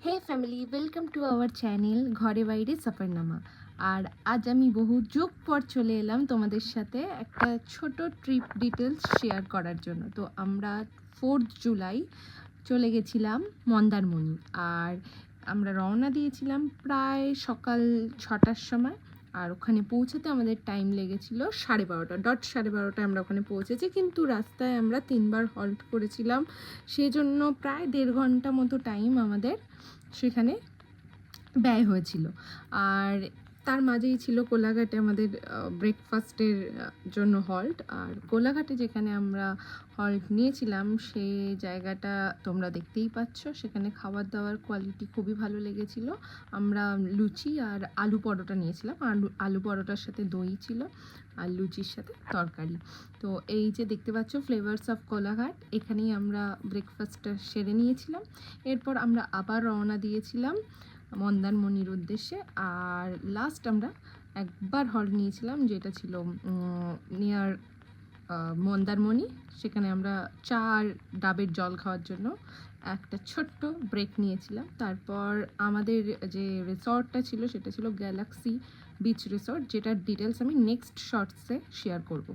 Hey family, welcome to our channel ঘরে বাইরে সফরনামা। আর আজ আমি বহু যুগ পর চলে এলাম তোমাদের সাথে একটা ছোট ট্রিপ ডিটেলস শেয়ার করার জন্য। তো আমরা 4th জুলাই চলে গেছিলাম মন্দারমণি। আর আমরা রওনা দিয়েছিলাম প্রায় সকাল 6টার সময়। আর ওখানে পৌঁছাতে আমাদের টাইম লেগেছিল 12:30, ডট 12:30টায় আমরা ওখানে পৌঁছেছি। কিন্তু রাস্তায় আমরা 3বার হল্ট করেছিলাম, সেজন্য প্রায় 1.5 ঘন্টা মতো টাইম আমাদের সেখানে ব্যয় হয়েছিল। আর তার মাঝেই ছিল কোলাঘাটে আমাদের ব্রেকফাস্টের জন্য হল্ট। আর কোলাঘাটে যেখানে আমরা হল্ট নিয়েছিলাম সেই জায়গাটা তোমরা দেখতেই পাচ্ছ। সেখানে খাবার দাবার কোয়ালিটি খুবই ভালো লেগেছিল। আমরা লুচি আর আলু পরোটা নিয়েছিলাম। আলু পরোটার সাথে দই ছিল আর লুচির সাথে তরকারি। তো এই যে দেখতে পাচ্ছ ফ্লেভার্স অফ কোলাঘাট, এখানেই আমরা ব্রেকফাস্টটা সেরে নিয়েছিলাম। এরপর আমরা আবার রওনা দিয়েছিলাম মন্দারমণির উদ্দেশ্যে। আর লাস্ট আমরা একবার হল্ট নিয়েছিলাম, যেটা ছিল নিয়ার মন্দারমণি। সেখানে আমরা চা আর ডাবের জল খাওয়ার জন্য একটা ছোট্ট ব্রেক নিয়েছিলাম। তারপর আমাদের যে রিসর্টটা ছিল সেটা ছিল গ্যালাক্সি বিচ রিসর্ট, যেটার ডিটেলস আমি নেক্সট শর্টসে শেয়ার করব।